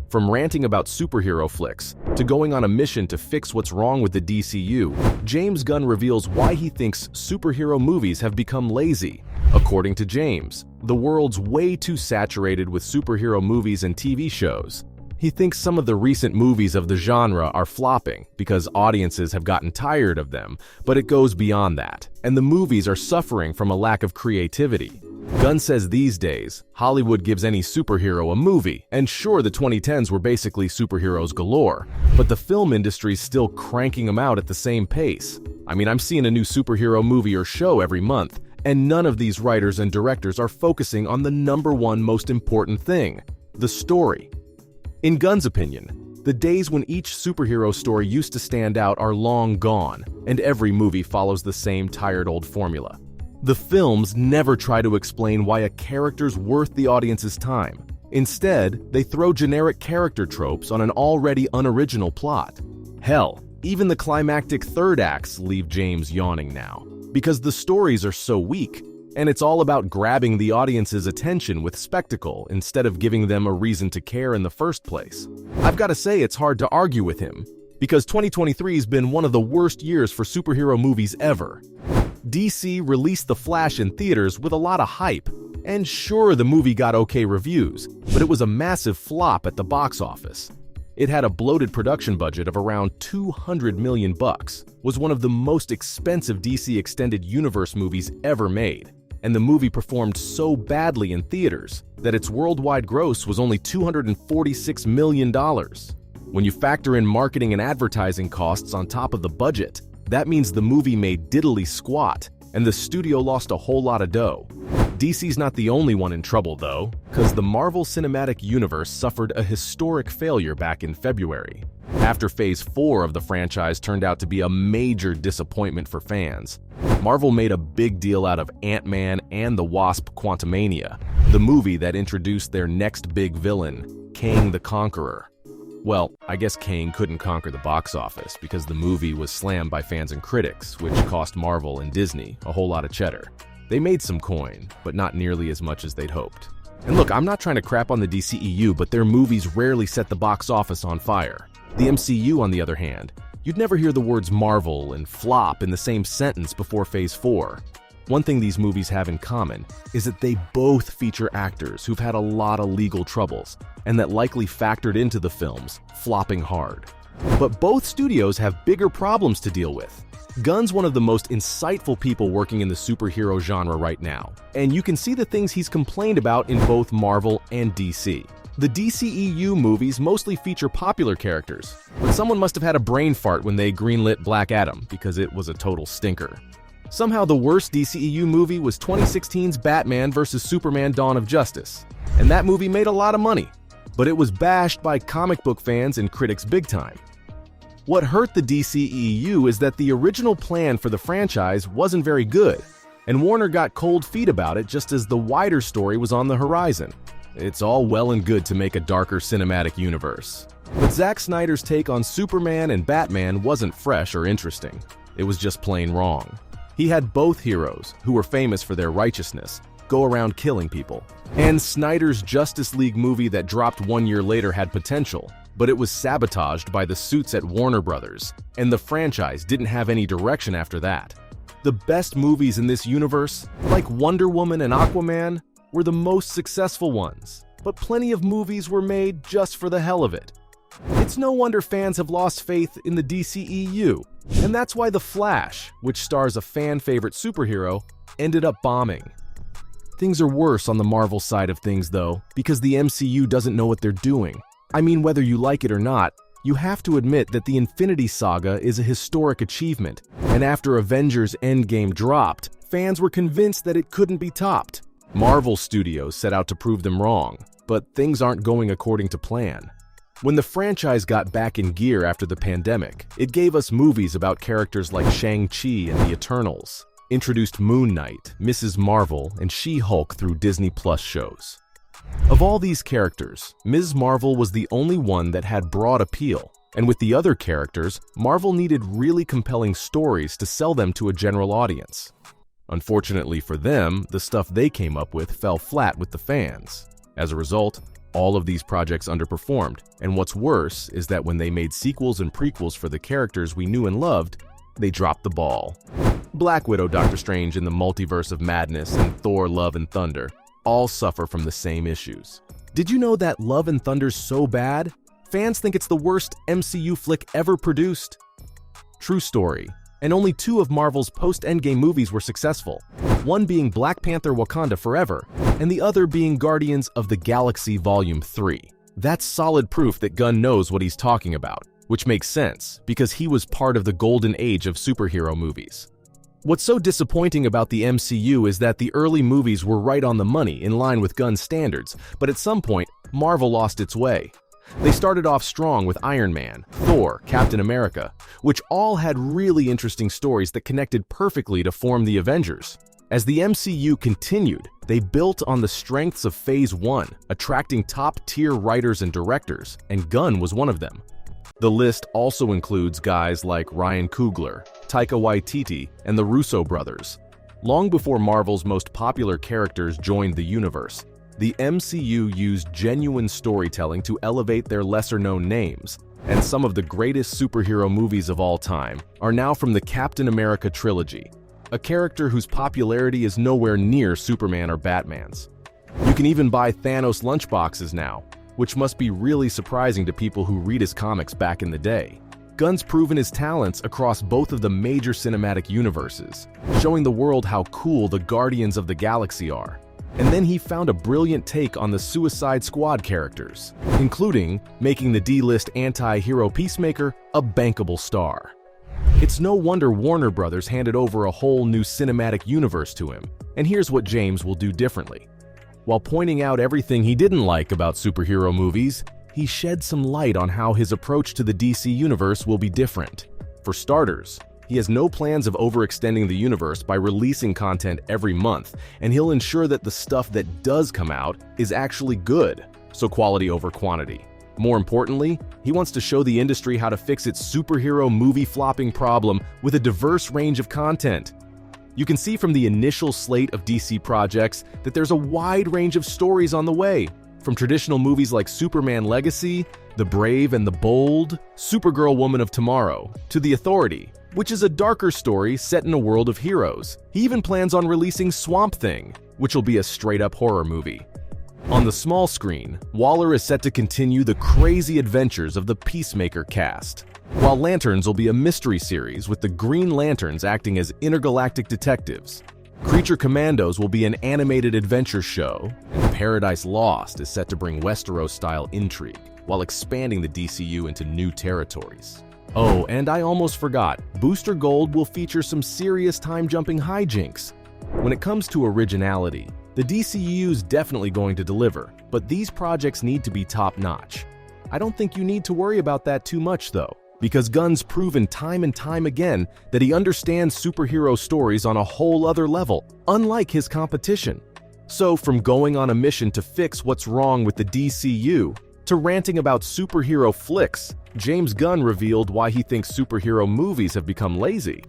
From ranting about superhero flicks to going on a mission to fix what's wrong with the DCU, James Gunn reveals why he thinks superhero movies have become lazy. According to James, the world's way too saturated with superhero movies and TV shows. He thinks some of the recent movies of the genre are flopping because audiences have gotten tired of them, but it goes beyond that, and the movies are suffering from a lack of creativity. Gunn says these days, Hollywood gives any superhero a movie, and sure, the 2010s were basically superheroes galore, but the film industry's still cranking them out at the same pace. I mean, I'm seeing a new superhero movie or show every month, and none of these writers and directors are focusing on the #1 most important thing, the story. In Gunn's opinion, the days when each superhero story used to stand out are long gone, and every movie follows the same tired old formula. The films never try to explain why a character's worth the audience's time. Instead, they throw generic character tropes on an already unoriginal plot. Hell, even the climactic third acts leave James yawning now, because the stories are so weak, and it's all about grabbing the audience's attention with spectacle instead of giving them a reason to care in the first place. I've got to say it's hard to argue with him, because 2023 has been one of the worst years for superhero movies ever. DC released The Flash in theaters with a lot of hype, and sure, the movie got okay reviews, but it was a massive flop at the box office. It had a bloated production budget of around $200 million, was one of the most expensive DC Extended Universe movies ever made, and the movie performed so badly in theaters that its worldwide gross was only $246 million. When you factor in marketing and advertising costs on top of the budget, that means the movie made diddly squat, and the studio lost a whole lot of dough. DC's not the only one in trouble though, because the Marvel Cinematic Universe suffered a historic failure back in February. After Phase 4 of the franchise turned out to be a major disappointment for fans, Marvel made a big deal out of Ant-Man and the Wasp: Quantumania, the movie that introduced their next big villain, Kang the Conqueror. Well, I guess Kang couldn't conquer the box office because the movie was slammed by fans and critics, which cost Marvel and Disney a whole lot of cheddar. They made some coin, but not nearly as much as they'd hoped. And look, I'm not trying to crap on the DCEU, but their movies rarely set the box office on fire. The MCU, on the other hand, you'd never hear the words Marvel and flop in the same sentence before Phase 4. One thing these movies have in common is that they both feature actors who've had a lot of legal troubles, and that likely factored into the films, flopping hard. But both studios have bigger problems to deal with. Gunn's one of the most insightful people working in the superhero genre right now, and you can see the things he's complained about in both Marvel and DC. The DCEU movies mostly feature popular characters, but someone must have had a brain fart when they greenlit Black Adam because it was a total stinker. Somehow the worst DCEU movie was 2016's Batman vs. Superman: Dawn of Justice, and that movie made a lot of money, but it was bashed by comic book fans and critics big time. What hurt the DCEU is that the original plan for the franchise wasn't very good, and Warner got cold feet about it just as the wider story was on the horizon. It's all well and good to make a darker cinematic universe, but Zack Snyder's take on Superman and Batman wasn't fresh or interesting. It was just plain wrong. He had both heroes, who were famous for their righteousness, go around killing people. And Snyder's Justice League movie that dropped 1 year later had potential, but it was sabotaged by the suits at Warner Brothers, and the franchise didn't have any direction after that. The best movies in this universe, like Wonder Woman and Aquaman, were the most successful ones, but plenty of movies were made just for the hell of it. It's no wonder fans have lost faith in the DCEU, and that's why The Flash, which stars a fan-favorite superhero, ended up bombing. Things are worse on the Marvel side of things though, because the MCU doesn't know what they're doing. I mean, whether you like it or not, you have to admit that the Infinity Saga is a historic achievement, and after Avengers Endgame dropped, fans were convinced that it couldn't be topped. Marvel Studios set out to prove them wrong, but things aren't going according to plan. When the franchise got back in gear after the pandemic, it gave us movies about characters like Shang-Chi and the Eternals, introduced Moon Knight, Mrs. Marvel, and She-Hulk through Disney Plus shows. Of all these characters, Ms. Marvel was the only one that had broad appeal, and with the other characters, Marvel needed really compelling stories to sell them to a general audience. Unfortunately for them, the stuff they came up with fell flat with the fans. As a result, All of these projects underperformed, and what's worse is that when they made sequels and prequels for the characters we knew and loved, they dropped the ball. Black Widow, Doctor Strange in the Multiverse of Madness, and Thor: Love and Thunder all suffer from the same issues. Did you know that Love and Thunder's so bad? Fans think it's the worst MCU flick ever produced. True story. And only 2 of Marvel's post-Endgame movies were successful, one being Black Panther: Wakanda Forever, and the other being Guardians of the Galaxy Volume 3. That's solid proof that Gunn knows what he's talking about, which makes sense, because he was part of the golden age of superhero movies. What's so disappointing about the MCU is that the early movies were right on the money, in line with Gunn's standards, but at some point, Marvel lost its way. They started off strong with Iron Man, Thor, Captain America, which all had really interesting stories that connected perfectly to form the Avengers. As the MCU continued, they built on the strengths of Phase 1, attracting top-tier writers and directors, and Gunn was one of them. The list also includes guys like Ryan Coogler, Taika Waititi, and the Russo brothers. Long before Marvel's most popular characters joined the universe, the MCU used genuine storytelling to elevate their lesser-known names, and some of the greatest superhero movies of all time are now from the Captain America trilogy, a character whose popularity is nowhere near Superman or Batman's. You can even buy Thanos lunchboxes now, which must be really surprising to people who read his comics back in the day. Gunn's proven his talents across both of the major cinematic universes, showing the world how cool the Guardians of the Galaxy are. And then he found a brilliant take on the Suicide Squad characters, including making the D-list anti-hero Peacemaker a bankable star. It's no wonder Warner Brothers handed over a whole new cinematic universe to him, and here's what James will do differently. While pointing out everything he didn't like about superhero movies, he shed some light on how his approach to the DC universe will be different. For starters, he has no plans of overextending the universe by releasing content every month, and he'll ensure that the stuff that does come out is actually good, so quality over quantity. More importantly, he wants to show the industry how to fix its superhero movie flopping problem with a diverse range of content. You can see from the initial slate of DC projects that there's a wide range of stories on the way, from traditional movies like Superman Legacy, The Brave and the Bold, Supergirl Woman of Tomorrow, to The Authority, which is a darker story set in a world of heroes. He even plans on releasing Swamp Thing, which will be a straight-up horror movie. On the small screen, Waller is set to continue the crazy adventures of the Peacemaker cast, while Lanterns will be a mystery series with the Green Lanterns acting as intergalactic detectives. Creature Commandos will be an animated adventure show, and Paradise Lost is set to bring Westeros-style intrigue, while expanding the DCU into new territories. Oh, and I almost forgot, Booster Gold will feature some serious time-jumping hijinks. When it comes to originality, the DCU's definitely going to deliver, but these projects need to be top-notch. I don't think you need to worry about that too much, though, because Gunn's proven time and time again that he understands superhero stories on a whole other level, unlike his competition. So, from going on a mission to fix what's wrong with the DCU, to ranting about superhero flicks, James Gunn revealed why he thinks superhero movies have become lazy.